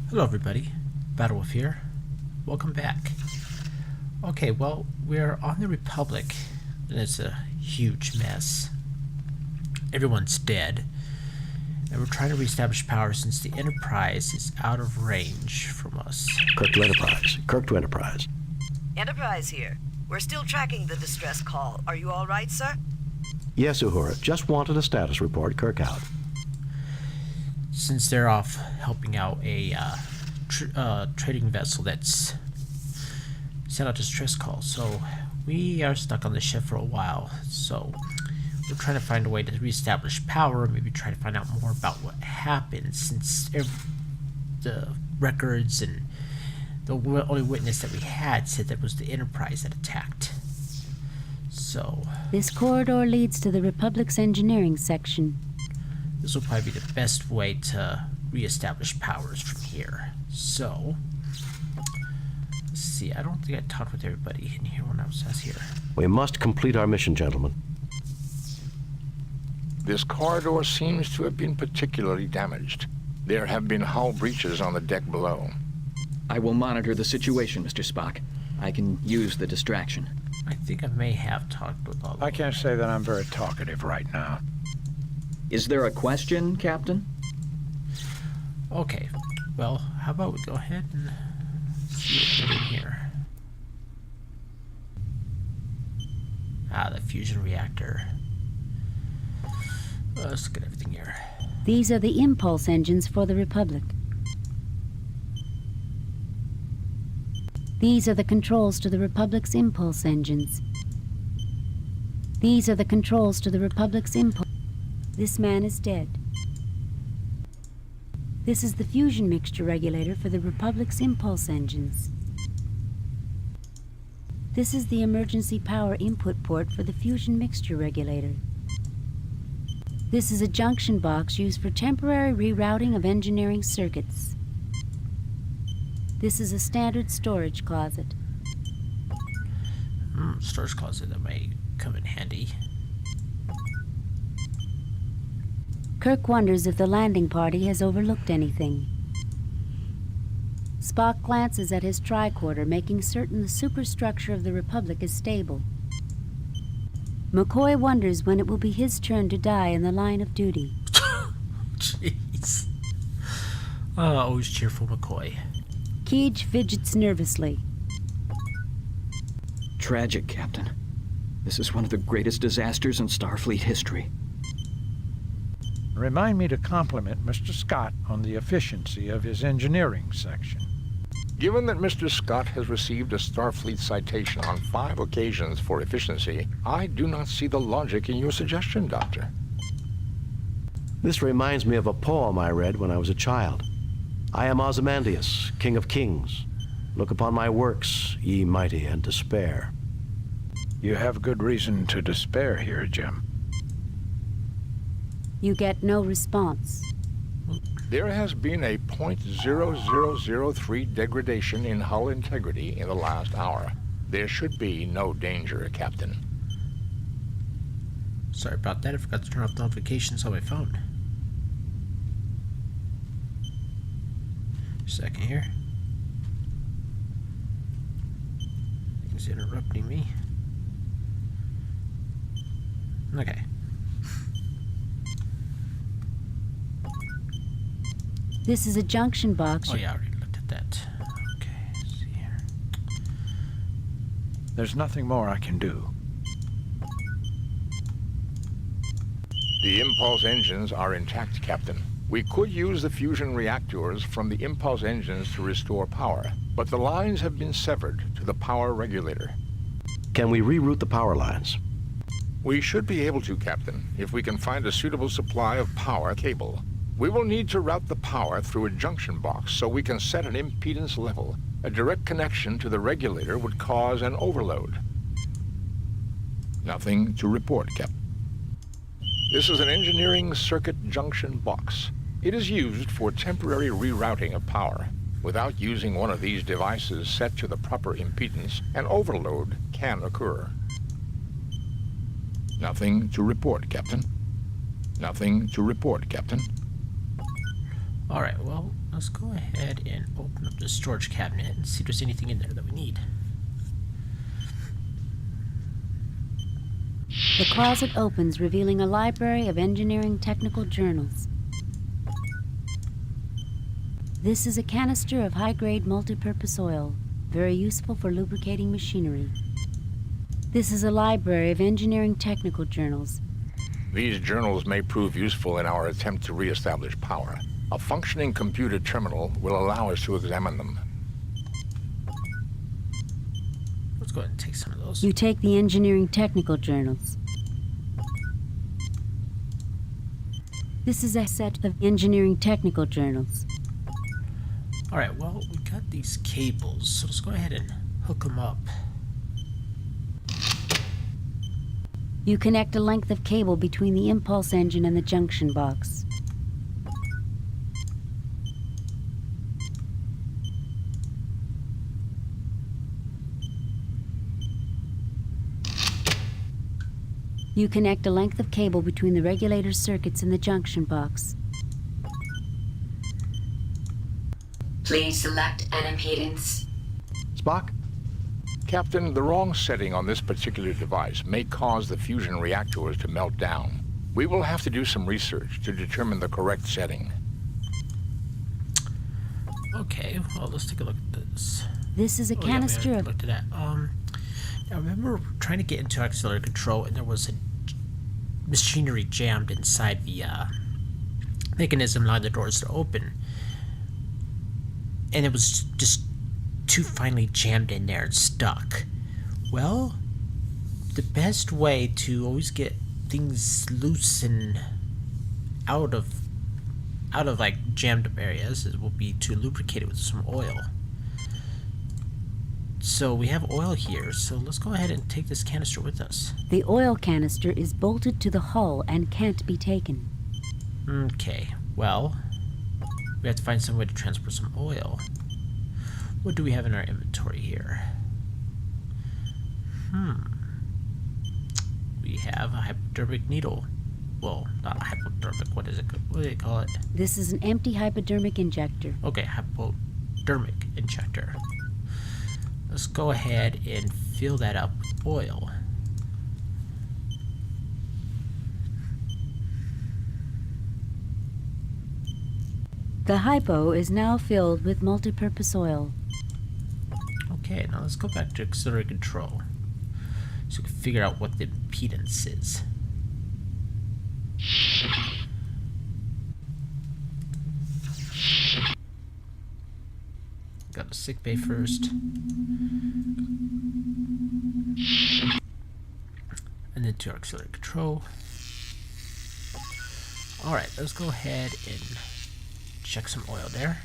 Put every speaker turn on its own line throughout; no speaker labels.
Hello everybody, Battlewolf here. Welcome back. Okay, well, we're on the Republic, and it's a huge mess. Everyone's dead, and we're trying to reestablish power since the Enterprise is out of range from us.
Kirk to Enterprise. Kirk to Enterprise.
Enterprise here. We're still tracking the distress call. Are you all right, sir?
Yes, Uhura. Just wanted a status report. Kirk out.
Since they're off helping out a trading vessel that's sent out distress calls, so we are stuck on the ship for a while. So we're trying to find a way to reestablish power, maybe try to find out more about what happened, since the records and the only witness that we had said that was the Enterprise that attacked. So
this corridor leads to the Republic's engineering section.
this will probably be the best way to reestablish powers from here. So let's see, I don't think I talked with everybody in here when I was here.
We must complete our mission, gentlemen.
This corridor seems to have been particularly damaged. There have been hull breaches on the deck below.
I will monitor the situation, Mr. Spock. I can use the distraction.
I think I may have talked with all of them.
I can't say that I'm very talkative right now.
Is there a question, Captain?
Okay, well, how about we go ahead and see what's in here. Ah, the fusion reactor. Let's look at everything here.
These are the impulse engines for the Republic. These are the controls to the Republic's impulse engines. These are the controls to the Republic's impulse. This man is dead. This is the fusion mixture regulator for the Republic's impulse engines. This is the emergency power input port for the fusion mixture regulator. This is a junction box used for temporary rerouting of engineering circuits. This is a standard storage closet.
Storage closet that may come in handy.
Kirk wonders if the landing party has overlooked anything. Spock glances at his tricorder, making certain the superstructure of the Republic is stable. McCoy wonders when it will be his turn to die in the line of duty.
Jeez. Always cheerful McCoy.
Keege fidgets nervously.
Tragic, Captain. This is one of the greatest disasters in Starfleet history.
Remind me to compliment Mr. Scott on the efficiency of his engineering section.
Given that Mr. Scott has received a Starfleet citation on 5 occasions for efficiency, I do not see the logic in your suggestion, Doctor.
This reminds me of a poem I read when I was a child. I am Ozymandias, king of kings. Look upon my works, ye mighty, and despair.
You have good reason to despair here, Jim.
You get no response.
There has been a .0003 degradation in hull integrity in the last hour. There should be no danger, Captain.
Sorry about that, I forgot to turn off notifications on my phone. Second here. Things interrupting me. Okay.
This is a junction box.
Oh yeah, I already looked at that. Okay, let's see here.
There's nothing more I can do.
The impulse engines are intact, Captain. We could use the fusion reactors from the impulse engines to restore power, but the lines have been severed to the power regulator.
Can we reroute the power lines?
We should be able to, Captain, if we can find a suitable supply of power cable. We will need to route the power through a junction box so we can set an impedance level. A direct connection to the regulator would cause an overload. Nothing to report, Captain. This is an engineering circuit junction box. It is used for temporary rerouting of power. Without using one of these devices set to the proper impedance, an overload can occur. Nothing to report, Captain. Nothing to report, Captain.
Alright, well, let's go ahead and open up the storage cabinet and see if there's anything in there that we need.
The closet opens, revealing a library of engineering technical journals. This is a canister of high-grade multipurpose oil, very useful for lubricating machinery. This is a library of engineering technical journals.
These journals may prove useful in our attempt to re-establish power. A functioning computer terminal will allow us to examine them.
Let's go ahead and take some of those.
You take the engineering technical journals. This is a set of engineering technical journals.
Alright, well, we got these cables, so let's go ahead and hook them up.
You connect a length of cable between the impulse engine and the junction box. You connect a length of cable between the regulator circuits and the junction box.
Please select an impedance.
Spock?
Captain, the wrong setting on this particular device may cause the fusion reactors to melt down. We will have to do some research to determine the correct setting.
Okay, well, let's take a look at this.
This is a canister
yeah, we
of...
looked at that. I remember trying to get into auxiliary control, and there was a machinery jammed inside the mechanism, allowing the doors to open. And it was just too finely jammed in there and stuck. Well, the best way to always get things loose and out of like jammed up areas will be to lubricate it with some oil. So we have oil here, so let's go ahead and take this canister with us.
The oil canister is bolted to the hull and can't be taken.
Okay, well, we have to find some way to transport some oil. What do we have in our inventory here? We have a hypodermic needle. Well, not a hypodermic, what is it? What do they call it?
This is an empty hypodermic injector.
Okay, hypodermic injector. Let's go ahead and fill that up with oil.
The hypo is now filled with multipurpose oil.
Okay, now let's go back to auxiliary control so we can figure out what the impedance is. Got a sick bay first. And then to auxiliary control. Alright, let's go ahead and check some oil there.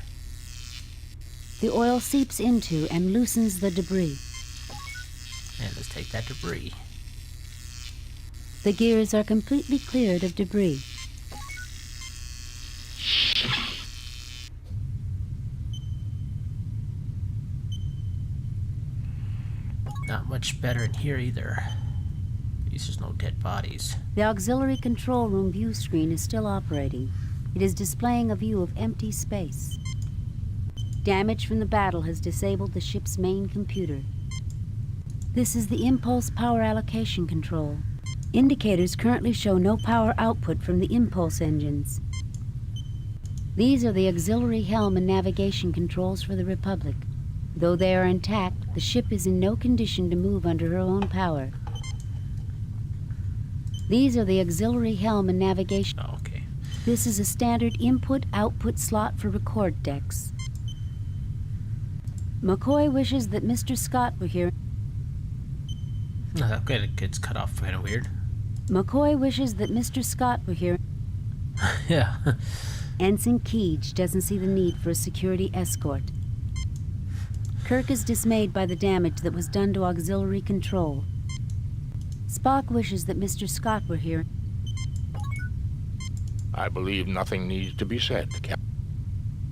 The oil seeps into and loosens the debris.
And let's take that debris.
The gears are completely cleared of debris.
Not much better in here either. At least there's no dead bodies.
The auxiliary control room view screen is still operating. It is displaying a view of empty space. Damage from the battle has disabled the ship's main computer. This is the impulse power allocation control. Indicators currently show no power output from the impulse engines. These are the auxiliary helm and navigation controls for the Republic. Though they are intact, the ship is in no condition to move under her own power. These are the auxiliary helm and navigation.
Oh, okay.
This is a standard input-output slot for record decks. McCoy wishes that Mr. Scott were here.
Okay, it gets cut off kind of weird.
McCoy wishes that Mr. Scott were here.
Yeah.
Ensign Keege doesn't see the need for a security escort. Kirk is dismayed by the damage that was done to auxiliary control. Spock wishes that Mr. Scott were here.
I believe nothing needs to be said, Captain.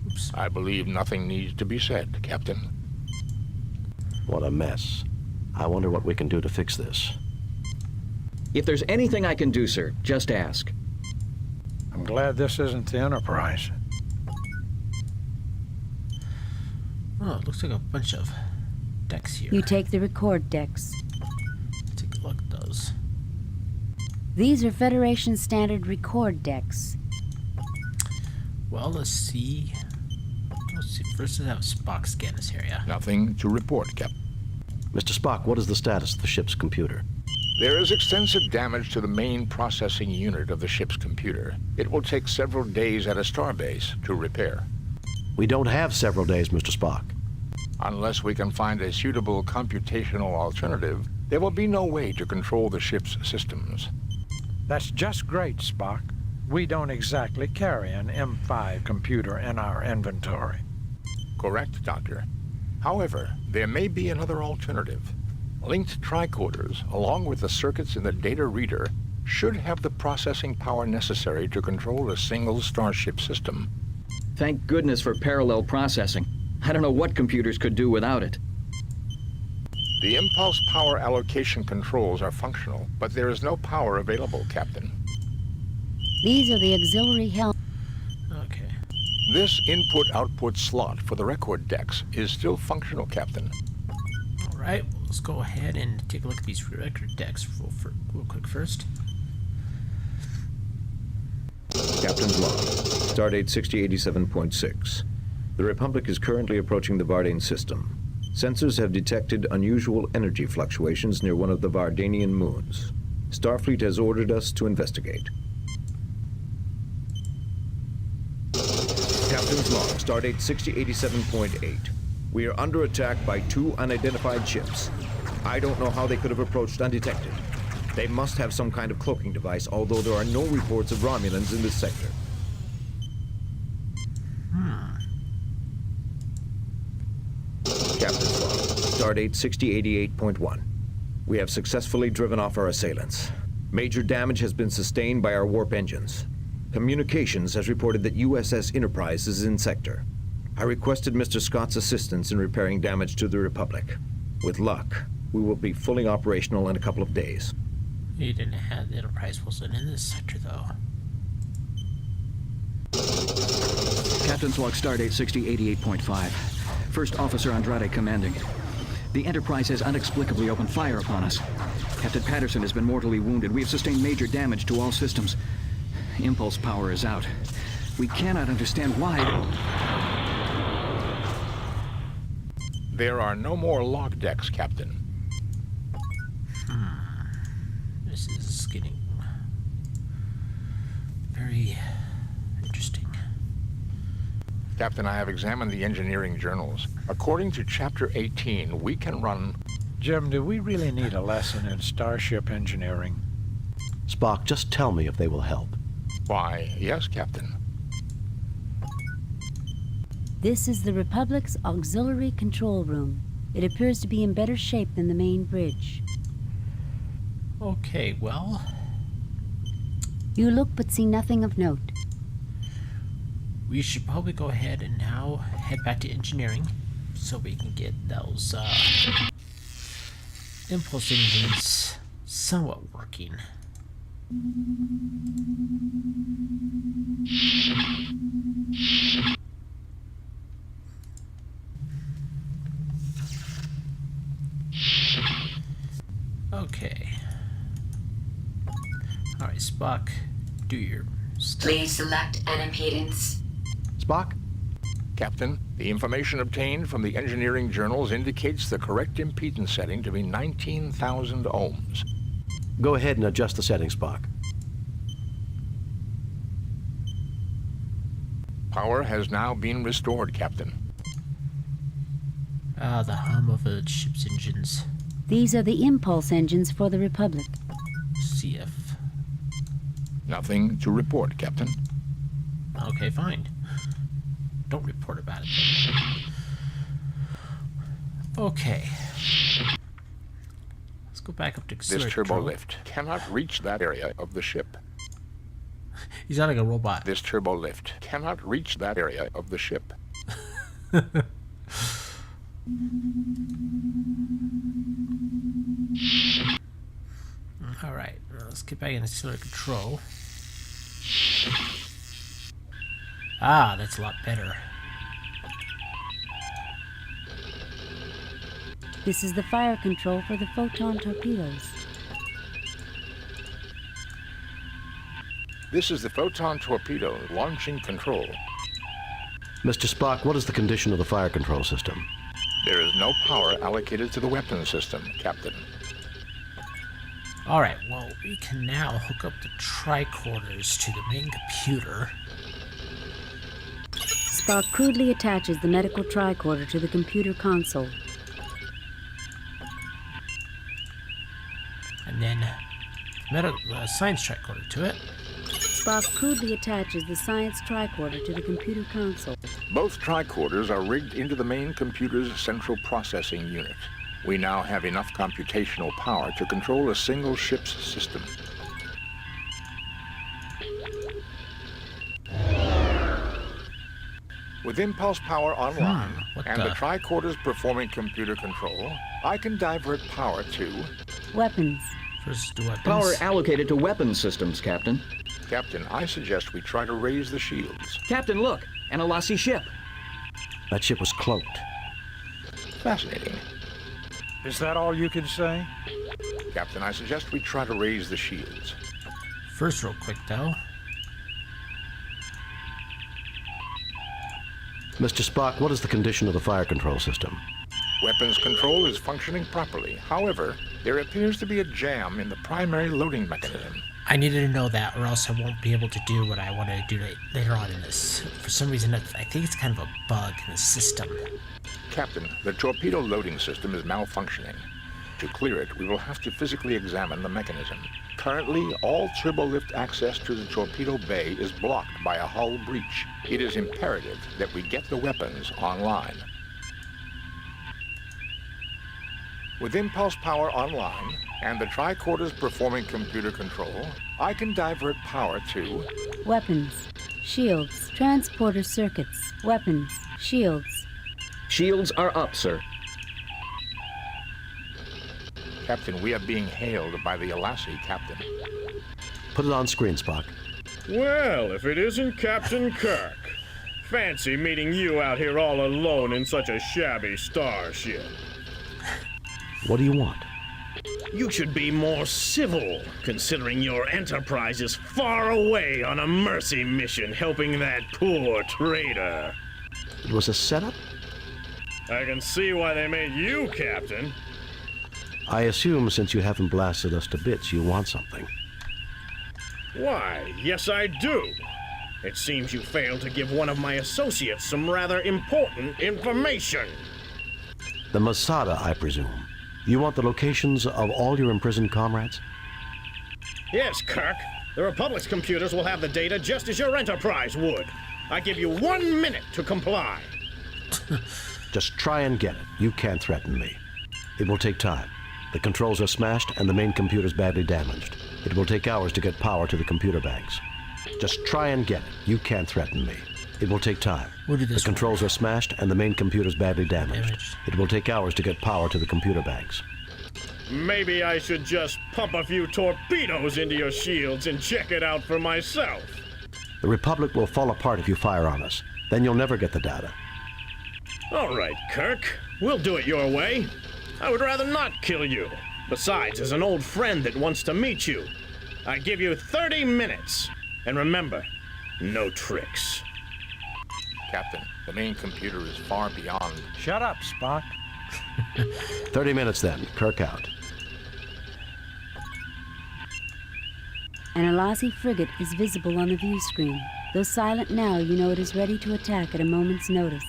Oops.
I believe nothing needs to be said, Captain.
What a mess. I wonder what we can do to fix this.
If there's anything I can do, sir, just ask.
I'm glad this isn't the Enterprise.
Oh, it looks like a bunch of decks here.
You take the record decks.
Take a look at those.
These are Federation standard record decks.
Well, let's see. First, let's have Spock scan this area.
Nothing to report, Captain.
Mr. Spock, what is the status of the ship's computer?
There is extensive damage to the main processing unit of the ship's computer. It will take several days at a starbase to repair.
We don't have several days, Mr. Spock.
Unless we can find a suitable computational alternative, there will be no way to control the ship's systems.
That's just great, Spock. We don't exactly carry an M5 computer in our inventory.
Correct, Doctor. However, there may be another alternative. Linked tricorders, along with the circuits in the data reader, should have the processing power necessary to control a single starship system.
Thank goodness for parallel processing. I don't know what computers could do without it.
The impulse power allocation controls are functional, but there is no power available, Captain.
These are the auxiliary helm.
Okay.
This input-output slot for the record decks is still functional, Captain.
Alright, well, let's go ahead and take a look at these record decks real quick first.
Captain's log. Stardate 6087.6. The Republic is currently approaching the Vardane system. Sensors have detected unusual energy fluctuations near one of the Vardanian moons. Starfleet has ordered us to investigate. Captain's log. Stardate 6087.8. We are under attack by 2 unidentified ships. I don't know how they could have approached undetected. They must have some kind of cloaking device, although there are no reports of Romulans in this sector. Captain's log. Stardate 6088.1. We have successfully driven off our assailants. Major damage has been sustained by our warp engines. Communications has reported that USS Enterprise is in sector. I requested Mr. Scott's assistance in repairing damage to the Republic. With luck, we will be fully operational in a couple of days.
You didn't have the Enterprise wasn't in this sector though.
Captain's log Stardate 6088.5. First Officer Andrade commanding. The Enterprise has inexplicably opened fire upon us. Captain Patterson has been mortally wounded. We have sustained major damage to all systems. Impulse power is out. We cannot understand why.
There are no more log decks, Captain.
This is getting very interesting.
Captain, I have examined the engineering journals. According to Chapter 18, we can run...
Jim, do we really need a lesson in starship engineering?
Spock, just tell me if they will help.
Why, yes, Captain.
This is the Republic's auxiliary control room. It appears to be in better shape than the main bridge.
Okay, well,
You look but see nothing of note.
we should probably go ahead and now head back to engineering so we can get those impulse engines somewhat working. Okay. Alright, Spock, do your stuff.
Please select an impedance.
Spock?
Captain, the information obtained from the engineering journals indicates the correct impedance setting to be 19,000 ohms.
Go ahead and adjust the settings, Spock.
Power has now been restored, Captain.
Ah, the hum of a ship's engines.
These are the impulse engines for the Republic.
CF.
Nothing to report, Captain.
Okay, fine. Don't report about it. Okay. Let's go back up to
This
auxiliary
turbo
control.
lift cannot reach that area of the ship.
He's not like a robot.
This turbo lift cannot reach that area of the ship.
Alright, let's get back in auxiliary control. Ah, that's a lot better.
This is the fire control for the photon torpedoes.
This is the photon torpedo launching control.
Mr. Spock, what is the condition of the fire control system?
There is no power allocated to the weapons system, Captain.
Alright, well, we can now hook up the tricorders to the main computer.
Spock crudely attaches the medical tricorder to the computer console.
And then science tricorder to it.
Spock crudely attaches the science tricorder to the computer console.
Both tricorders are rigged into the main computer's central processing unit. We now have enough computational power to control a single ship's system. With impulse power online and the tricorders performing computer control, I can divert power to...
Weapons.
First, do weapons.
Power allocated to weapons systems, Captain.
Captain, I suggest we try to raise the shields.
Captain, look! An Alasi ship.
That ship was cloaked.
Fascinating.
Is that all you can say?
Captain, I suggest we try to raise the shields.
First, real quick, though.
Mr. Spock, what is the condition of the fire control system?
Weapons control is functioning properly. However, there appears to be a jam in the primary loading mechanism.
I needed to know that, or else I won't be able to do what I wanted to do later on in this. For some reason, I think it's kind of a bug in the system.
Captain, the torpedo loading system is malfunctioning. To clear it, we will have to physically examine the mechanism. Currently, all turbolift access to the torpedo bay is blocked by a hull breach. It is imperative that we get the weapons online. With impulse power online and the tricorders performing computer control, I can divert power to...
Weapons. Shields. Transporter circuits. Weapons. Shields.
Shields are up, sir.
Captain, we are being hailed by the Alasi, Captain.
Put it on screen, Spock.
Well, if it isn't Captain Kirk. Fancy meeting you out here all alone in such a shabby starship.
What do you want?
You should be more civil, considering your Enterprise is far away on a mercy mission helping that poor traitor.
It was a setup?
I can see why they made you captain.
I assume since you haven't blasted us to bits, you want something.
Why, yes I do. It seems you failed to give one of my associates some rather important information.
The Masada, I presume. You want the locations of all your imprisoned comrades?
Yes, Kirk. The Republic's computers will have the data just as your Enterprise would. I give you 1 minute to comply.
Just try and get it. You can't threaten me. It will take time. The controls are smashed and the main computer's badly damaged. It will take hours to get power to the computer banks. Just try and get it. You can't threaten me. It will take time. The controls are smashed and the main computer's badly damaged. It will take hours to get power to the computer banks.
Maybe I should just pump a few torpedoes into your shields and check it out for myself.
The Republic will fall apart if you fire on us. Then you'll never get the data.
All right, Kirk. We'll do it your way. I would rather not kill you. Besides, as an old friend that wants to meet you, I give you 30 minutes. And remember, no tricks.
Captain, the main computer is far beyond...
Shut up, Spock.
30 minutes then. Kirk out.
An Alasi frigate is visible on the view screen. Though silent now, you know it is ready to attack at a moment's notice.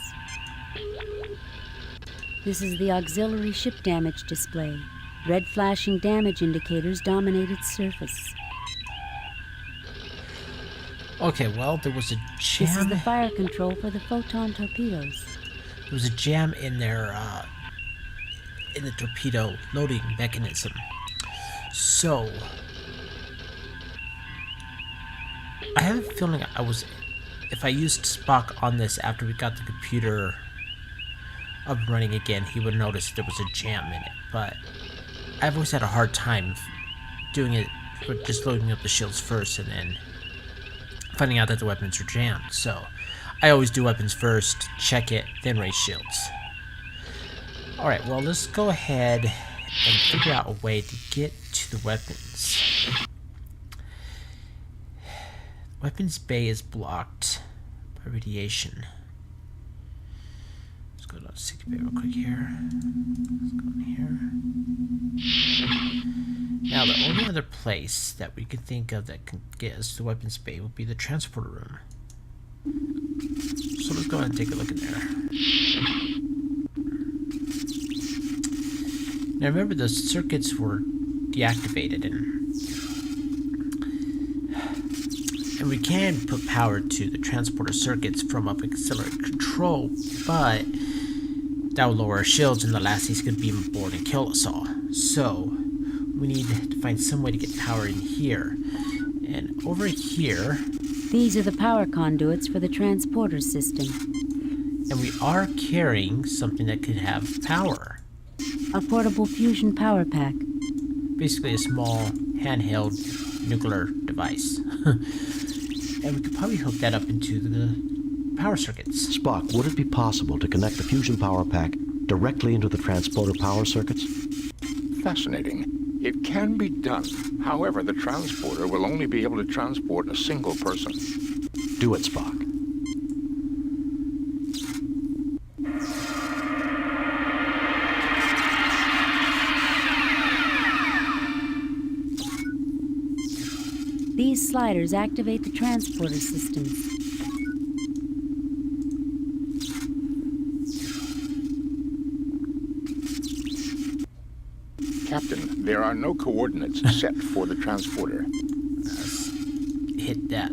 This is the auxiliary ship damage display. Red flashing damage indicators dominate its surface.
Okay, well, there was a jam.
This is the fire control for the photon torpedoes.
There was a jam in their, in the torpedo loading mechanism. So, I have a feeling if I used Spock on this after we got the computer up and running again, he would notice there was a jam in it. But I've always had a hard time doing it, with just loading up the shields first and then finding out that the weapons are jammed. So I always do weapons first, check it, then raise shields. Alright, well, let's go ahead and figure out a way to get to the weapons. Weapons bay is blocked by radiation. Let's go to 60 bay real quick here. Let's go in here. Now, the only other place that we could think of that can get us to the weapons bay would be the transporter room. So let's go ahead and take a look in there. Now remember, the circuits were deactivated, and we can put power to the transporter circuits from up accelerated control, but that will lower our shields and the Lassies could beam aboard and kill us all. So we need to find some way to get power in here. And over here...
These are the power conduits for the transporter system.
And we are carrying something that could have power.
A portable fusion power pack.
Basically a small, handheld nuclear device. And we could probably hook that up into the power circuits.
Spock, would it be possible to connect the fusion power pack directly into the transporter power circuits?
Fascinating. It can be done. However, the transporter will only be able to transport a single person.
Do it, Spock.
These sliders activate the transporter systems.
Captain, there are no coordinates set for the transporter.
Let's hit that.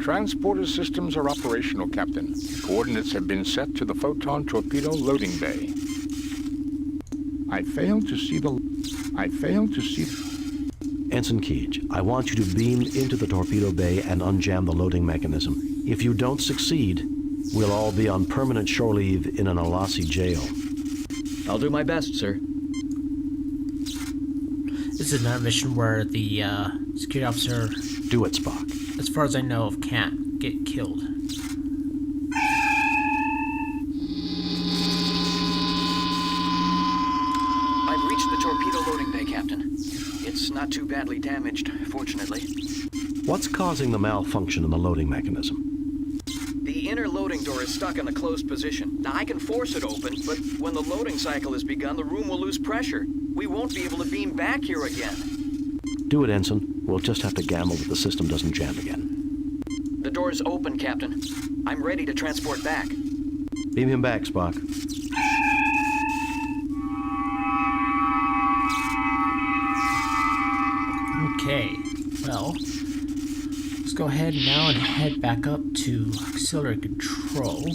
Transporter systems are operational, Captain. Coordinates have been set to the photon torpedo loading bay. I fail to see...
Ensign Keech, I want you to beam into the torpedo bay and unjam the loading mechanism. If you don't succeed, we'll all be on permanent shore leave in an Alassi jail.
I'll do my best, sir.
This is another mission where the security officer,
Do it, Spock.
as far as I know of, can't get killed.
I've reached the torpedo loading bay, Captain. It's not too badly damaged, fortunately.
What's causing the malfunction in the loading mechanism?
The inner loading door is stuck in a closed position. Now, I can force it open, but when the loading cycle has begun, the room will lose pressure. We won't be able to beam back here again.
Do it, Ensign. We'll just have to gamble that the system doesn't jam again.
The door's open, Captain. I'm ready to transport back.
Beam him back, Spock.
Okay, well, let's go ahead now and head back up to auxiliary control.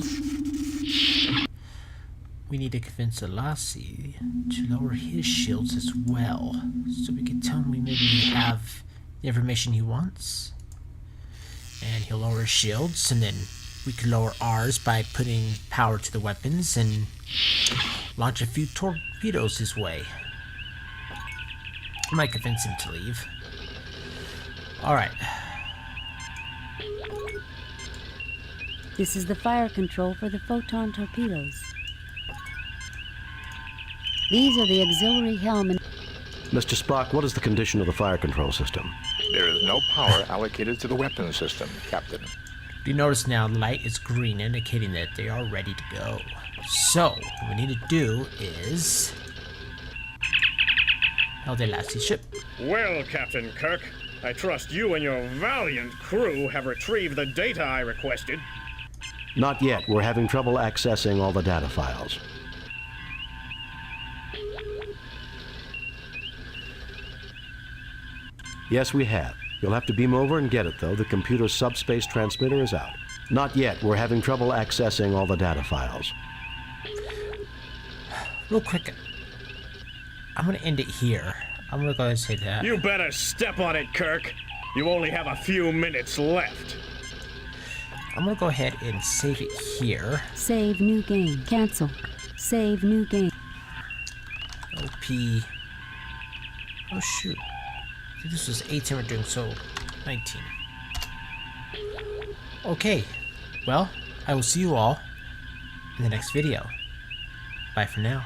We need to convince Alassi to lower his shields as well, so we can tell him we maybe have the information he wants. And he'll lower his shields, and then we can lower ours by putting power to the weapons and launch a few torpedoes his way. I might convince him to leave. Alright.
This is the fire control for the photon torpedoes. These are the auxiliary helm and...
Mr. Spock, what is the condition of the fire control system?
There is no power allocated to the weapons system, Captain.
You notice now the light is green, indicating that they are ready to go. So, what we need to do is... How the Lassie ship.
Well, Captain Kirk, I trust you and your valiant crew have retrieved the data I requested.
Not yet. We're having trouble accessing all the data files. Yes, we have. You'll have to beam over and get it, though. The computer's subspace transmitter is out. Not yet. We're having trouble accessing all the data files.
Real quick, I'm gonna end it here. I'm gonna go ahead and say that.
You better step on it, Kirk. You only have a few minutes left.
I'm gonna go ahead and save it here.
Save new game. Cancel. Save new game.
OP. Oh shoot. This was 18 we're doing, so 19. Okay. Well, I will see you all in the next video. Bye for now.